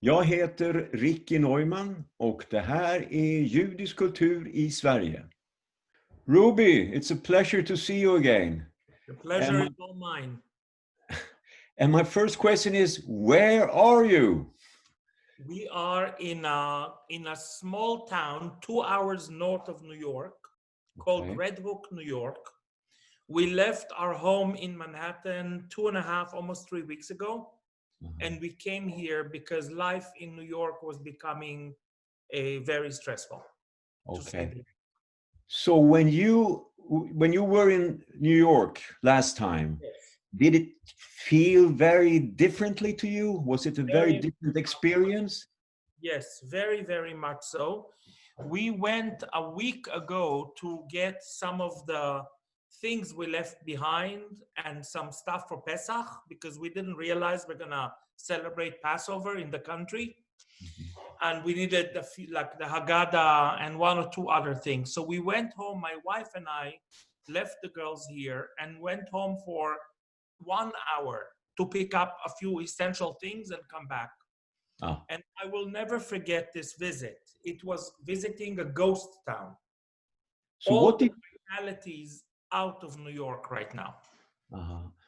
Jag heter Ricki Neuman och det här är Judisk kultur I Sverige. Ruby, it's a pleasure to see you again. The pleasure is all mine. And my first question is, where are you? We are in a small town 2 hours north of New York called Okay. Red Hook, New York. We left our home in Manhattan 2.5, almost 3 weeks ago. And we came here because life in New York was becoming very stressful. Okay. So when you were in New York last time, Yes. did it feel very differently to you? Was it a very different experience? Yes, very, very much so. We went a week ago to get some of the things we left behind and some stuff for Pesach because we didn't realize we're gonna celebrate Passover in the country. And we needed the Haggadah and 1 or 2 other things. So we went home, my wife and I left the girls here and went home for 1 hour to pick up a few essential things and come back. Oh. And I will never forget this visit. It was visiting a ghost town. So all what did realities out of New York right now.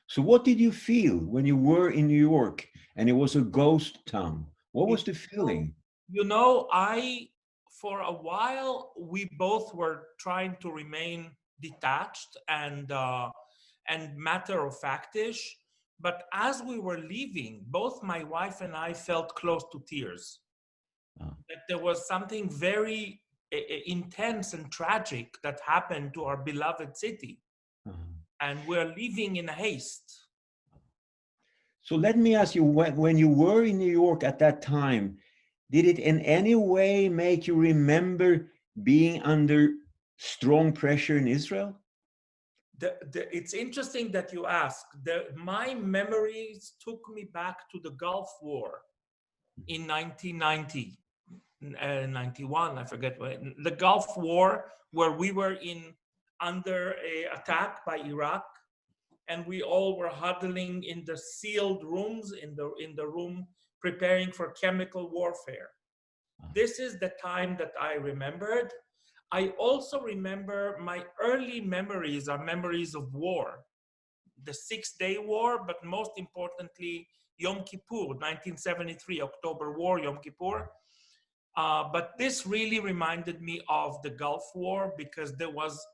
So what did you feel when you were in New York and it was a ghost town? What was the feeling? You know, for a while, we both were trying to remain detached and matter-of-factish. But as we were leaving, both my wife and I felt close to tears. That there was something very intense and tragic that happened to our beloved city. And we're leaving in haste. So let me ask you, when you were in New York at that time, did it in any way make you remember being under strong pressure in Israel? It's interesting that you ask. My memories took me back to the Gulf War in 1990, 91, I forget when. The Gulf War, where we were under an attack by Iraq, and we all were huddling in the sealed rooms, in the room preparing for chemical warfare. This is the time that I remembered. I also remember my early memories are memories of war. The 6-Day War, but most importantly, Yom Kippur, 1973, October War, Yom Kippur. But this really reminded me of the Gulf War because there was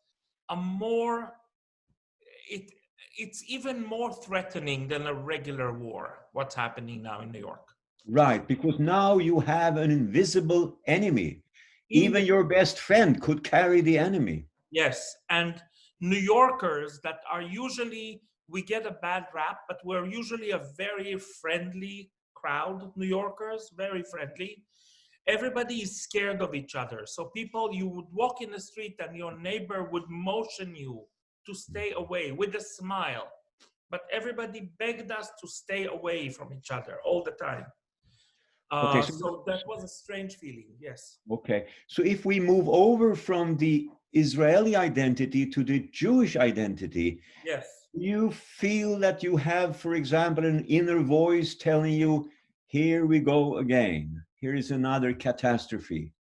it's even more threatening than a regular war, what's happening now in New York. Right, because now you have an invisible enemy. Even your best friend could carry the enemy. Yes, and New Yorkers that are usually, we get a bad rap, but we're usually a very friendly crowd, New Yorkers, very friendly. Everybody is scared of each other. So you would walk in the street and your neighbor would motion you to stay away with a smile. But everybody begged us to stay away from each other all the time. Okay, so that was a strange feeling, yes. Okay, so if we move over from the Israeli identity to the Jewish identity, yes, you feel that you have, for example, an inner voice telling you, here we go again. Here is another catastrophe.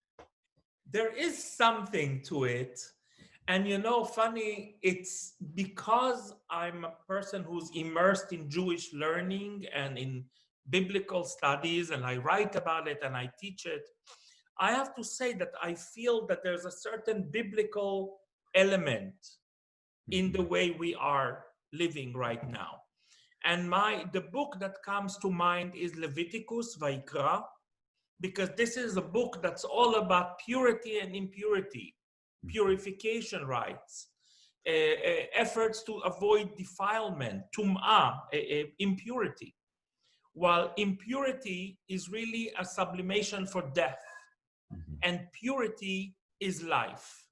There is something to it. And you know, funny, it's because I'm a person who's immersed in Jewish learning and in biblical studies, and I write about it and I teach it. I have to say that I feel that there's a certain biblical element in the way we are living right now. And the book that comes to mind is Leviticus Vayikra, because this is a book that's all about purity and impurity, purification rites, efforts to avoid defilement, tum'ah, impurity. While impurity is really a sublimation for death, and purity is life.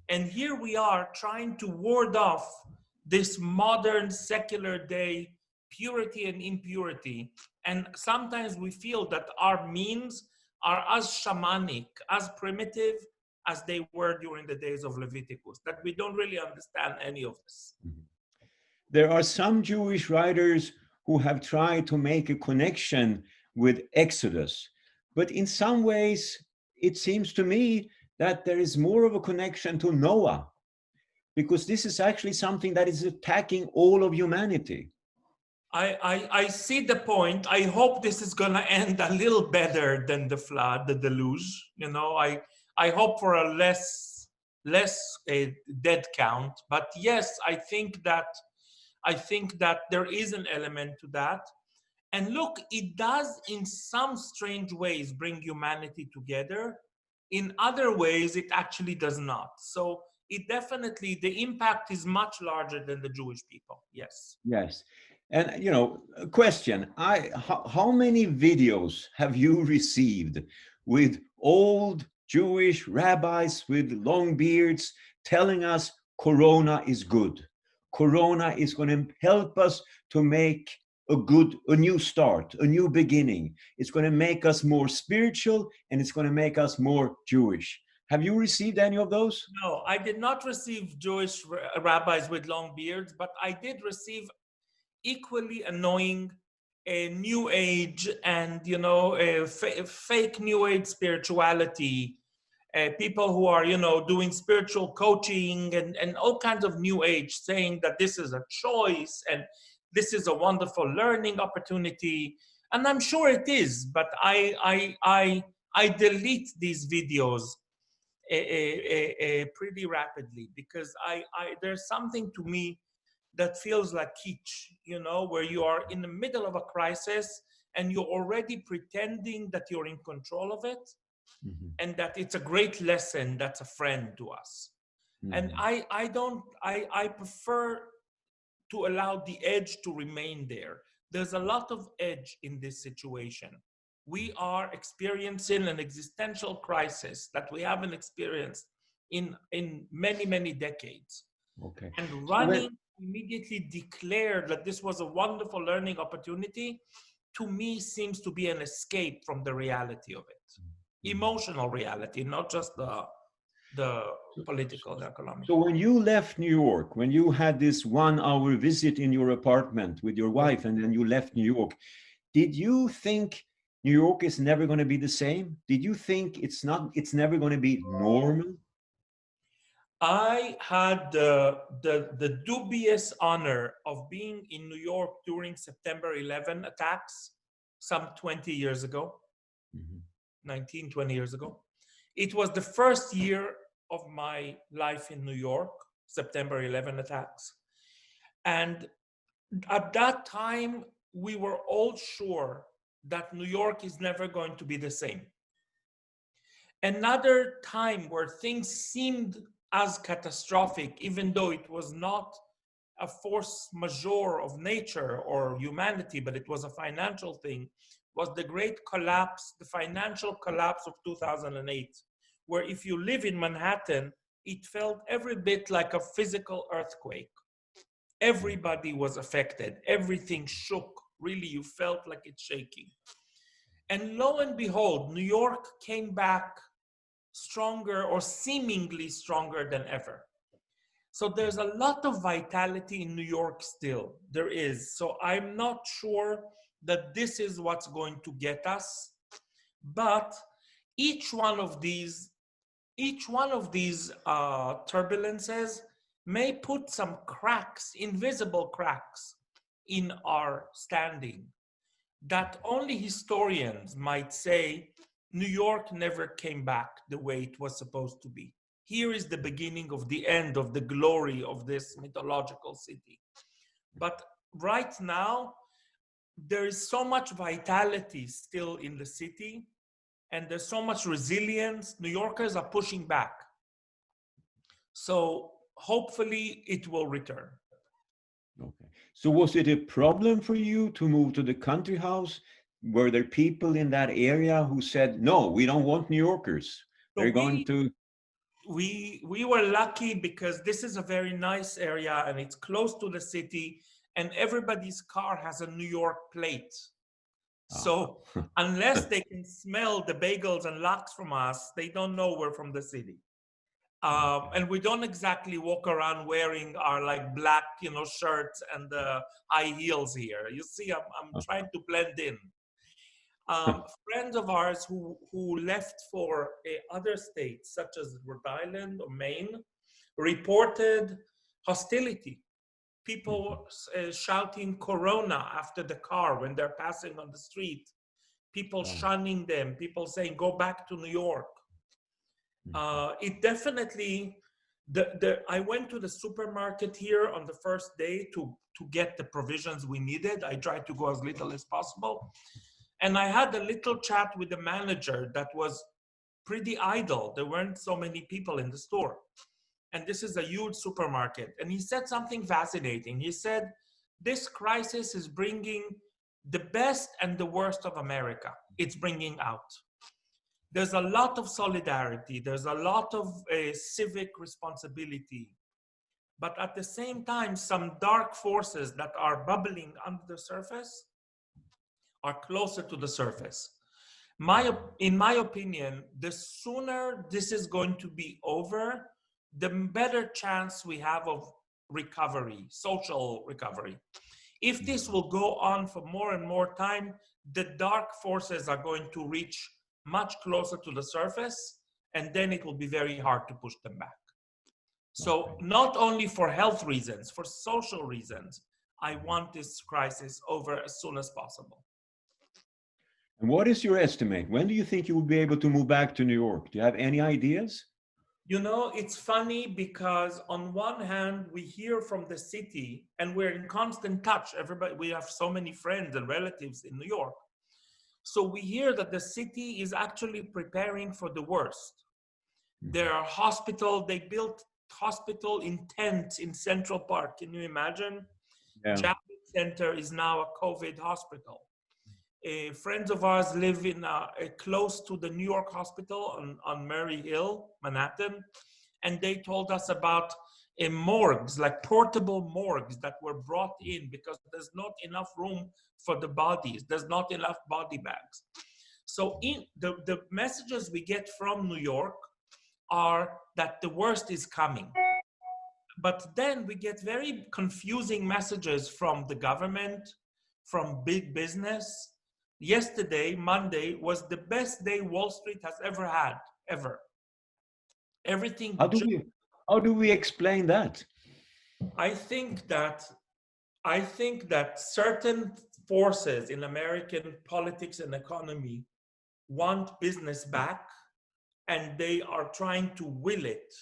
And here we are trying to ward off this modern secular day purity and impurity. And sometimes we feel that our means are as shamanic, as primitive as they were during the days of Leviticus, that we don't really understand any of this. There are some Jewish writers who have tried to make a connection with Exodus. But in some ways, it seems to me that there is more of a connection to Noah, because this is actually something that is attacking all of humanity. I see the point. I hope this is going to end a little better than the flood, the deluge. You know, I hope for a less dead count. But yes, I think that there is an element to that. And look, it does in some strange ways bring humanity together. In other ways, it actually does not. So it definitely, the impact is much larger than the Jewish people. Yes. Yes. And, you know, a question, how many videos have you received with old Jewish rabbis with long beards telling us Corona is good? Corona is going to help us to make a new start, a new beginning. It's going to make us more spiritual, and it's going to make us more Jewish. Have you received any of those? No, I did not receive Jewish rabbis with long beards, but I did receive equally annoying new age and, you know, fake new age spirituality, people who are, you know, doing spiritual coaching and all kinds of new age, saying that this is a choice and this is a wonderful learning opportunity. And I'm sure it is, but I delete these videos pretty rapidly, because there's something to me that feels like kitsch, you know, where you are in the middle of a crisis and you're already pretending that you're in control of it, and that it's a great lesson that's a friend to us. And I prefer to allow the edge to remain there. There's a lot of edge in this situation. We are experiencing an existential crisis that we haven't experienced in many, many decades. Okay. And running immediately declared that this was a wonderful learning opportunity, to me seems to be an escape from the reality of it. Emotional reality, not just the political and economic. So when you left New York, when you had this 1 hour visit in your apartment with your wife, and then you left New York, did you think New York is never going to be the same? Did you think it's never going to be normal? I had the dubious honor of being in New York during September 11 attacks some 20 years ago, 19, 20 years ago. It was the first year of my life in New York, September 11 attacks. And at that time, we were all sure that New York is never going to be the same. Another time where things seemed as catastrophic, even though it was not a force majeure of nature or humanity, but it was a financial thing, was the great collapse, the financial collapse of 2008, where if you live in Manhattan, it felt every bit like a physical earthquake. Everybody was affected. Everything shook. Really, you felt like it's shaking. And lo and behold, New York came back stronger, or seemingly stronger than ever. So there's a lot of vitality in New York still. There is. So I'm not sure that this is what's going to get us. But each one of these turbulences may put some cracks, invisible cracks, in our standing that only historians might say New York never came back the way it was supposed to be. Here is the beginning of the end of the glory of this mythological city. But right now, there is so much vitality still in the city, and there's so much resilience. New Yorkers are pushing back. So hopefully it will return. Okay. So was it a problem for you to move to the country house? Were there people in that area who said, no, we don't want New Yorkers? They're going to... We were lucky because this is a very nice area and it's close to the city, and everybody's car has a New York plate. So unless they can smell the bagels and lox from us, they don't know we're from the city. And we don't exactly walk around wearing our like black, shirts and the high heels here. You see, I'm trying to blend in. Friends of ours who left for other states, such as Rhode Island or Maine, reported hostility. People shouting Corona after the car when they're passing on the street. People shunning them. People saying, go back to New York. It definitely, I went to the supermarket here on the first day to get the provisions we needed. I tried to go as little as possible. And I had a little chat with the manager that was pretty idle. There weren't so many people in the store. And this is a huge supermarket. And he said something fascinating. He said, this crisis is bringing the best and the worst of America. It's bringing out. There's a lot of solidarity. There's a lot of civic responsibility. But at the same time, some dark forces that are bubbling under the surface are closer to the surface. In my opinion, the sooner this is going to be over, the better chance we have of recovery, social recovery. If this will go on for more and more time, the dark forces are going to reach much closer to the surface, and then it will be very hard to push them back. So not only for health reasons, for social reasons, I want this crisis over as soon as possible. And what is your estimate? When do you think you will be able to move back to New York? Do you have any ideas? You know, it's funny because on one hand, we hear from the city and we're in constant touch. Everybody, we have so many friends and relatives in New York. So we hear that the city is actually preparing for the worst. There are hospitals, they built hospital in tents in Central Park. Can you imagine? Yeah. Javits Center is now a COVID hospital. Friends of ours live in close to the New York hospital on Murray Hill, Manhattan, and they told us about morgues, like portable morgues that were brought in because there's not enough room for the bodies. There's not enough body bags. So in the messages we get from New York are that the worst is coming. But then we get very confusing messages from the government, from big business. Yesterday, Monday, was the best day Wall Street has ever had, ever. Everything. How do we explain that? I think that certain forces in American politics and economy want business back, and they are trying to will it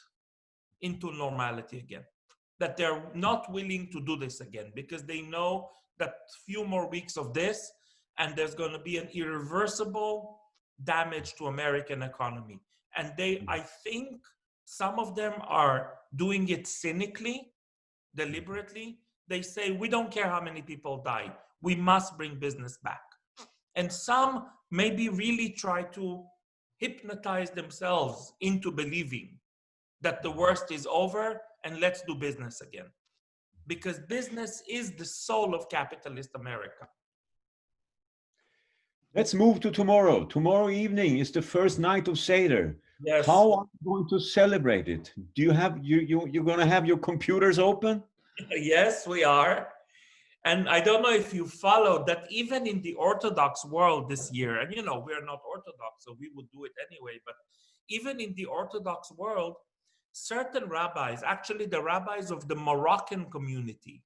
into normality again. That they're not willing to do this again because they know that few more weeks of this and there's going to be an irreversible damage to American economy. And I think some of them are doing it cynically, deliberately. They say, we don't care how many people die. We must bring business back. And some maybe really try to hypnotize themselves into believing that the worst is over and let's do business again. Because business is the soul of capitalist America. Let's move to tomorrow. Tomorrow evening is the first night of Seder. Yes. How are you going to celebrate it? Do you have you're going to have your computers open? Yes, we are. And I don't know if you followed that even in the Orthodox world this year, and you know, we're not Orthodox, so we would do it anyway, but even in the Orthodox world, certain rabbis, actually the rabbis of the Moroccan community,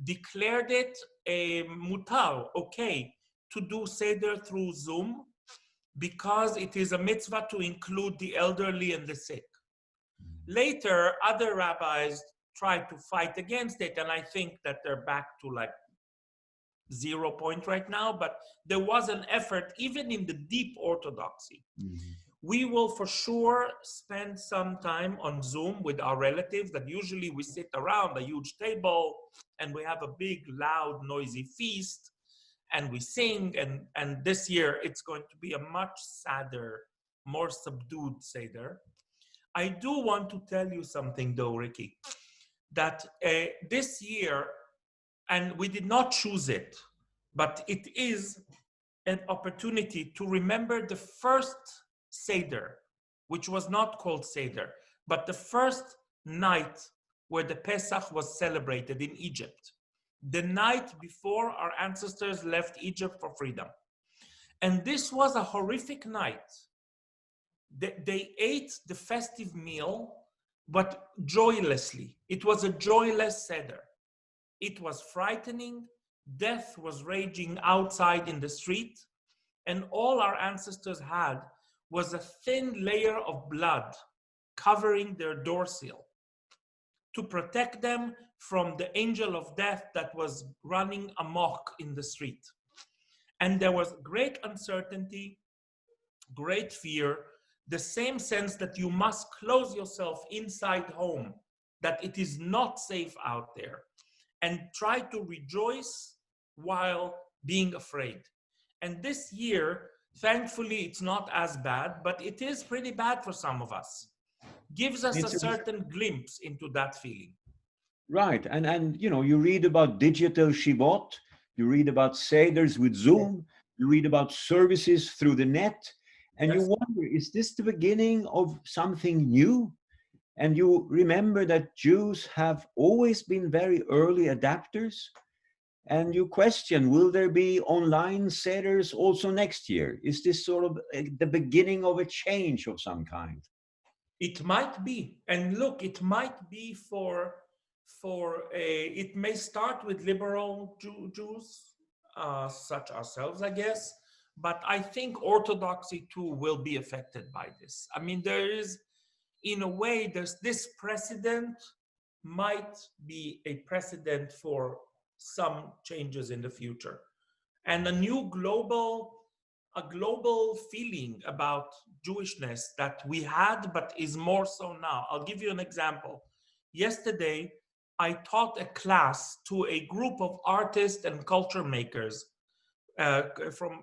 declared it mutar, okay, to do Seder through Zoom because it is a mitzvah to include the elderly and the sick. Later, other rabbis tried to fight against it, and I think that they're back to like 0 point right now, but there was an effort even in the deep Orthodoxy. Mm-hmm. We will for sure spend some time on Zoom with our relatives that usually we sit around a huge table and we have a big, loud, noisy feast and we sing. And this year it's going to be a much sadder, more subdued Seder. I do want to tell you something though, Ricki, that this year, and we did not choose it, but it is an opportunity to remember the first Seder, which was not called Seder, but the first night where the Pesach was celebrated in Egypt. the night before our ancestors left Egypt for freedom. And this was a horrific night. They ate the festive meal, but joylessly. It was a joyless Seder. It was frightening. Death was raging outside in the street. And all our ancestors had was a thin layer of blood covering their doorsill to protect them from the angel of death that was running amok in the street. And there was great uncertainty, great fear, the same sense that you must close yourself inside home, that it is not safe out there, and try to rejoice while being afraid. And this year, thankfully, it's not as bad, but it is pretty bad for some of us. Gives us a certain glimpse into that feeling. Right. And you know, you read about digital Shivot, you read about Seders with Zoom, you read about services through the net, and you wonder, is this the beginning of something new? And you remember that Jews have always been very early adapters. And you question, will there be online Seders also next year? Is this sort of the beginning of a change of some kind? It might be. And look, it might be it may start with liberal Jews, such ourselves, I guess. But I think Orthodoxy too will be affected by this. I mean, there is, in a way, there's this precedent might be a precedent for some changes in the future. And a global feeling about Jewishness that we had, but is more so now. I'll give you an example. Yesterday, I taught a class to a group of artists and culture makers from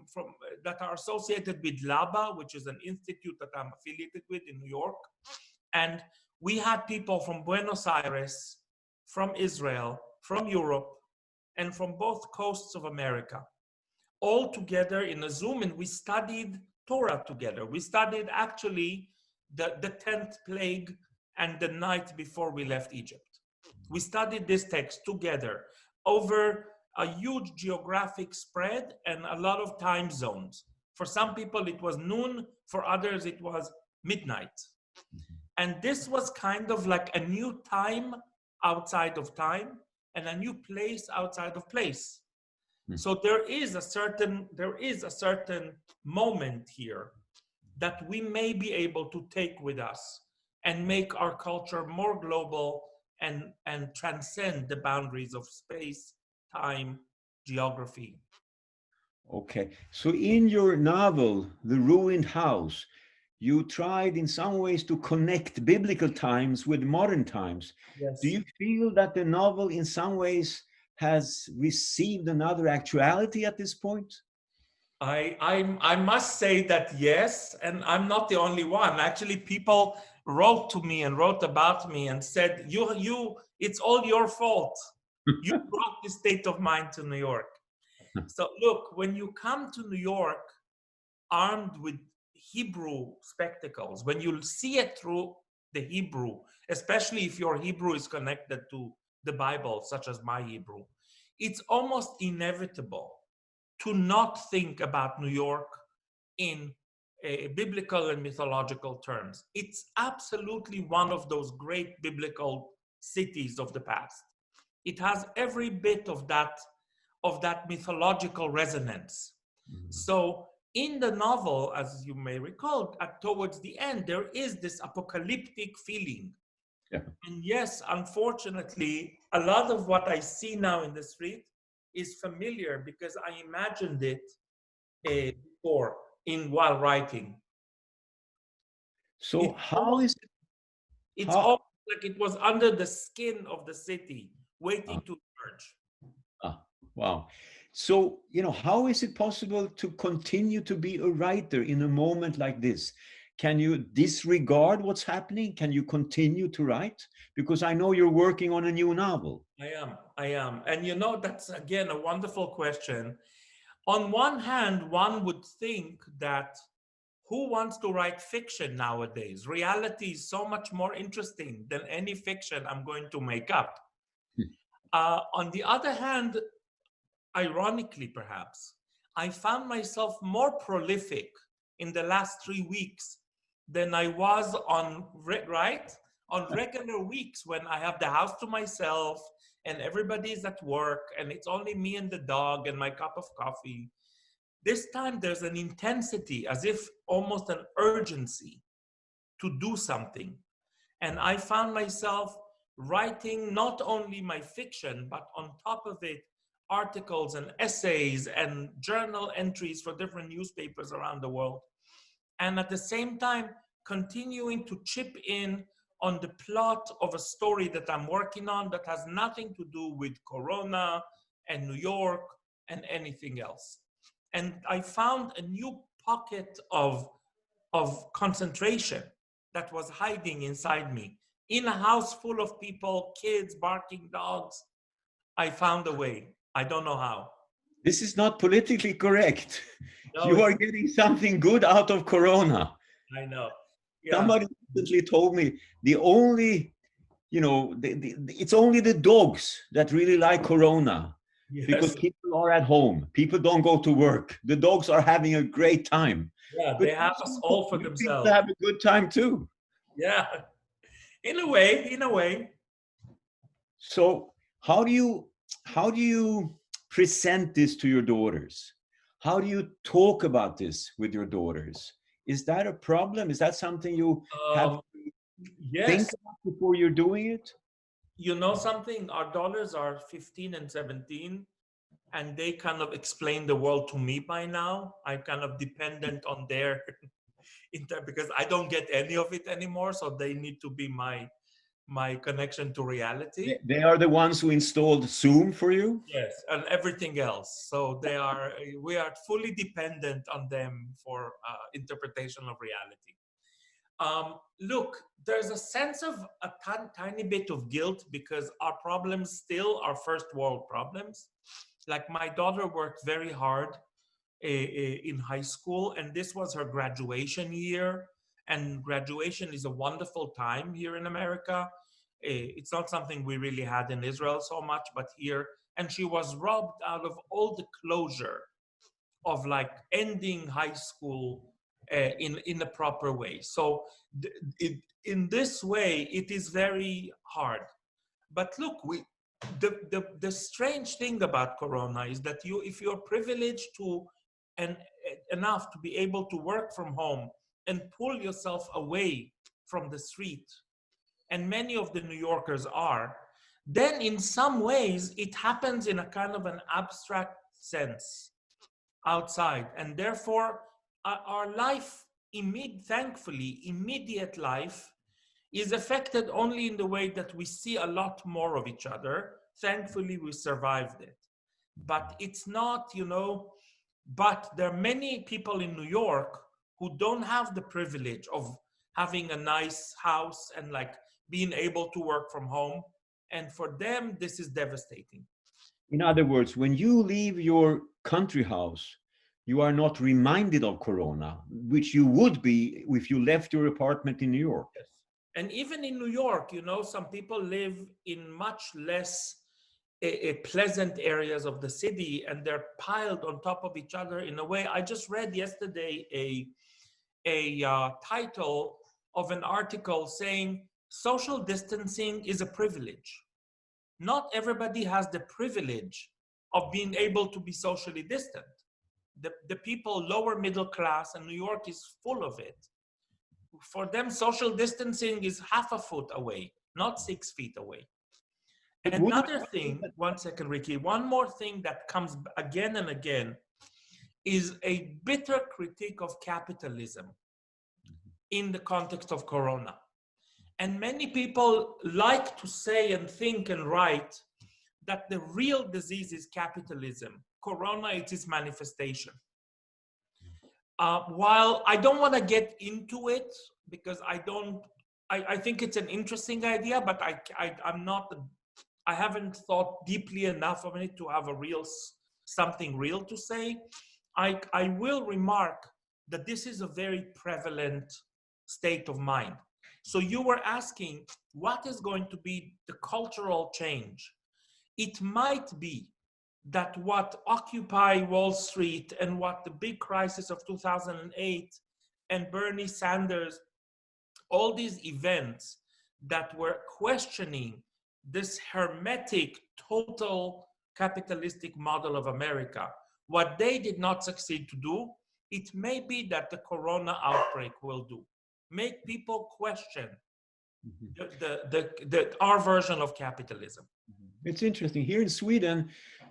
that are associated with LABA, which is an institute that I'm affiliated with in New York. And we had people from Buenos Aires, from Israel, from Europe, and from both coasts of America, all together in a Zoom, and we studied Torah together. We studied actually the 10th plague and the night before we left Egypt. We studied this text together over a huge geographic spread and a lot of time zones. For some people, it was noon. For others, it was midnight. And this was kind of like a new time outside of time and a new place outside of place. So there is a certain moment here that we may be able to take with us and make our culture more global and transcend the boundaries of space, time, geography. Okay, so in your novel, The Ruined House, you tried in some ways to connect biblical times with modern times. Yes. Do you feel that the novel in some ways has received another actuality at this point? I must say that yes, and I'm not the only one. Actually, people wrote to me and wrote about me and said, "You, it's all your fault. You brought this state of mind to New York." So look, when you come to New York armed with Hebrew spectacles, when you see it through the Hebrew, especially if your Hebrew is connected to the Bible, such as my Hebrew, it's almost inevitable to not think about New York in biblical and mythological terms. It's absolutely one of those great biblical cities of the past. It has every bit of that mythological resonance. So in the novel, as you may recall, towards the end, there is this apocalyptic feeling. Yeah. And yes, unfortunately, a lot of what I see now in the street is familiar because I imagined it before while writing. So it's almost like it was under the skin of the city, waiting to emerge. Wow. So, how is it possible to continue to be a writer in a moment like this? Can you disregard what's happening? Can you continue to write? Because I know you're working on a new novel. I am. And that's again a wonderful question. On one hand, one would think that who wants to write fiction nowadays? Reality is so much more interesting than any fiction I'm going to make up. On the other hand, ironically perhaps, I found myself more prolific in the last 3 weeks than I was on regular weeks when I have the house to myself and everybody's at work and it's only me and the dog and my cup of coffee. This time there's an intensity, as if almost an urgency to do something. And I found myself writing not only my fiction, but on top of it, articles and essays and journal entries for different newspapers around the world. And at the same time, continuing to chip in on the plot of a story that I'm working on that has nothing to do with Corona and New York and anything else. And I found a new pocket of concentration that was hiding inside me. In a house full of people, kids, barking dogs, I found a way. I don't know how. This is not politically correct. No, You are getting something good out of Corona. I know. Yeah. Somebody recently told me the only, it's only the dogs that really like Corona. Yes. Because people are at home. People don't go to work. The dogs are having a great time. Yeah, But they have us all for themselves. People have a good time too. Yeah, in a way. So how do you present this to your daughters? How do you talk about this with your daughters? Is that a problem? Is that something you have to think about before you're doing it? You know something? Our daughters are 15 and 17, and they kind of explain the world to me by now. I'm kind of dependent on their because I don't get any of it anymore, so they need to be my connection to reality. They are the ones who installed Zoom for you? Yes, and everything else. So we are fully dependent on them for interpretation of reality. Look, there's a sense of a tiny bit of guilt because our problems still are first world problems. Like my daughter worked very hard in high school, and this was her graduation year. And graduation is a wonderful time here in America. It's not something we really had in Israel so much, but here. And she was robbed out of all the closure of like ending high school in a proper way. So in this way, it is very hard. But look, the strange thing about Corona is that if you're privileged to enough to be able to work from home and pull yourself away from the street, and many of the New Yorkers are, then in some ways it happens in a kind of an abstract sense outside, and therefore our life, thankfully, immediate life is affected only in the way that we see a lot more of each other. Thankfully, we survived it. But it's not, but there are many people in New York who don't have the privilege of having a nice house and like being able to work from home. And for them, this is devastating. In other words, when you leave your country house, you are not reminded of Corona, which you would be if you left your apartment in New York. Yes. And even in New York, some people live in much less pleasant areas of the city, and they're piled on top of each other in a way. I just read yesterday a title of an article saying social distancing is a privilege. Not everybody has the privilege of being able to be socially distant. The people lower middle class, and New York is full of it. For them, social distancing is half a foot away, not 6 feet away. Another thing, one second, Ricki, one more thing that comes again and again is a bitter critique of capitalism in the context of Corona. And many people like to say and think and write that the real disease is capitalism. Corona, it is manifestation. While I don't want to get into it because I think it's an interesting idea, but I haven't thought deeply enough of it to have something real to say. I will remark that this is a very prevalent state of mind. So you were asking, what is going to be the cultural change? it might be that what Occupy Wall Street and what the big crisis of 2008 and Bernie Sanders, all these events that were questioning this hermetic, total capitalistic model of America, what they did not succeed to do, it may be that the corona outbreak will do. Make people question our version of capitalism. It's interesting. Here in Sweden,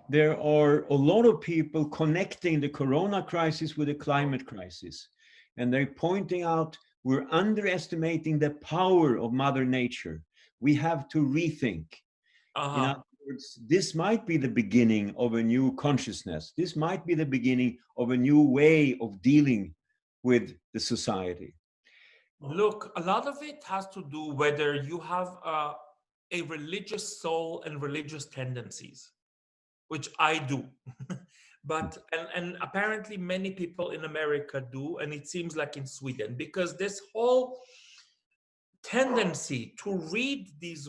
there are a lot of people connecting the corona crisis with the climate crisis. And they're pointing out we're underestimating the power of Mother Nature. We have to rethink. In other words, this might be the beginning of a new consciousness. This might be the beginning of a new way of dealing with the society. Look, a lot of it has to do whether you have a religious soul and religious tendencies, which I do. But and apparently many people in America do, and it seems like in Sweden, because this whole tendency to read these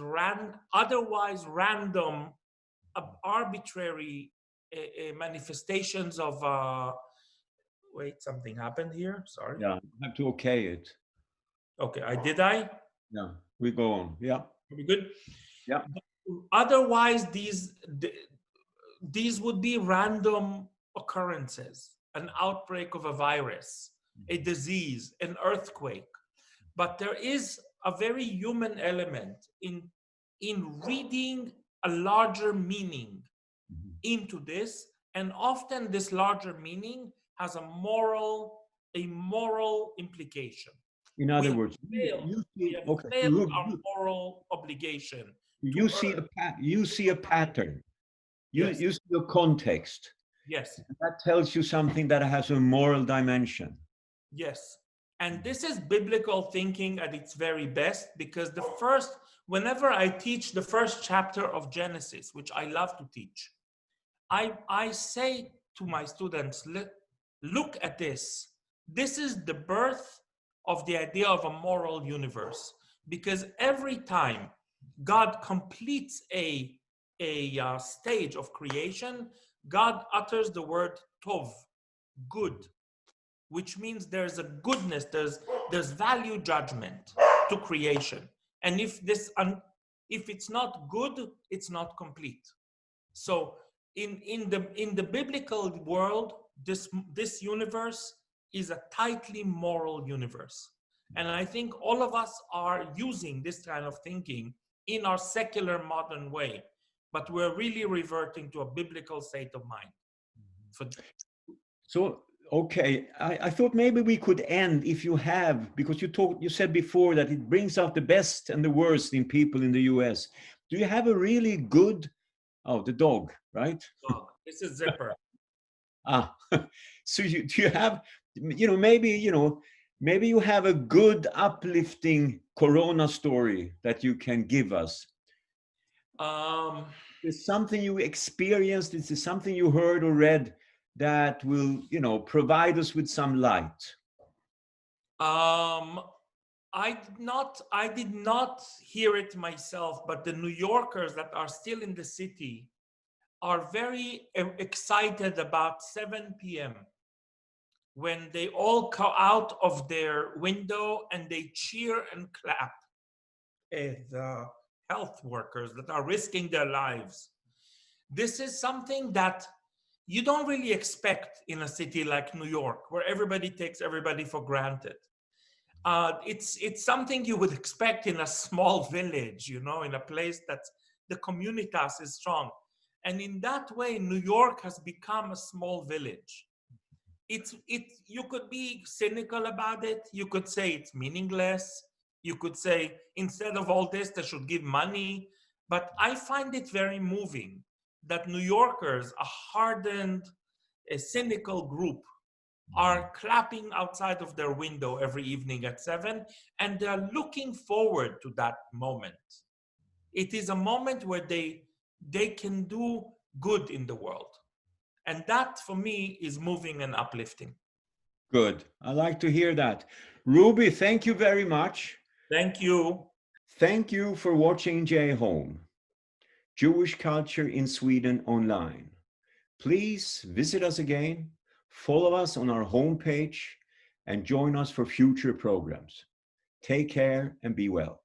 otherwise random, arbitrary manifestations of wait, something happened here. Sorry. Yeah, I have to okay it. Okay, I? Yeah, we go on. Yeah. Are we good? Yeah. Otherwise, these would be random occurrences, an outbreak of a virus, a disease, an earthquake. But there is a very human element in reading a larger meaning into this, and often this larger meaning has a moral implication. In other words, we have failed our moral obligation. You see a pattern. You see a context. Yes. That tells you something that has a moral dimension. Yes. And this is biblical thinking at its very best, because whenever I teach the first chapter of Genesis, which I love to teach, I say to my students, look at this. This is the birth of the idea of a moral universe, because every time God completes a stage of creation, God utters the word tov, good, which means there's a goodness, there's value judgment to creation. And if it's not good, it's not complete. So in the biblical world, this universe is a tightly moral universe. And I think all of us are using this kind of thinking in our secular modern way, but we're really reverting to a biblical state of mind. Okay, I thought maybe we could end, if you have, because you said before that it brings out the best and the worst in people in the US. Do you have a really good, the dog, right? Dog. This is Zipper. So do you have, maybe you have a good uplifting Corona story that you can give us. Is something you experienced, is this something you heard or read that will, provide us with some light? I did not hear it myself, but the New Yorkers that are still in the city are very excited about 7 p.m. when they all come out of their window and they cheer and clap at the health workers that are risking their lives. This is something that you don't really expect in a city like New York, where everybody takes everybody for granted. It's something you would expect in a small village, in a place that the communitas is strong. And in that way, New York has become a small village. You could be cynical about it. You could say it's meaningless. You could say, instead of all this, they should give money. But I find it very moving that New Yorkers, a hardened, a cynical group, are clapping outside of their window every evening at 7, and they're looking forward to that moment. It is a moment where they can do good in the world. And that, for me, is moving and uplifting. Good. I like to hear that. Ruby, thank you very much. Thank you. Thank you for watching J Home. Jewish Culture in Sweden online. Please visit us again, follow us on our homepage, and join us for future programs. Take care and be well.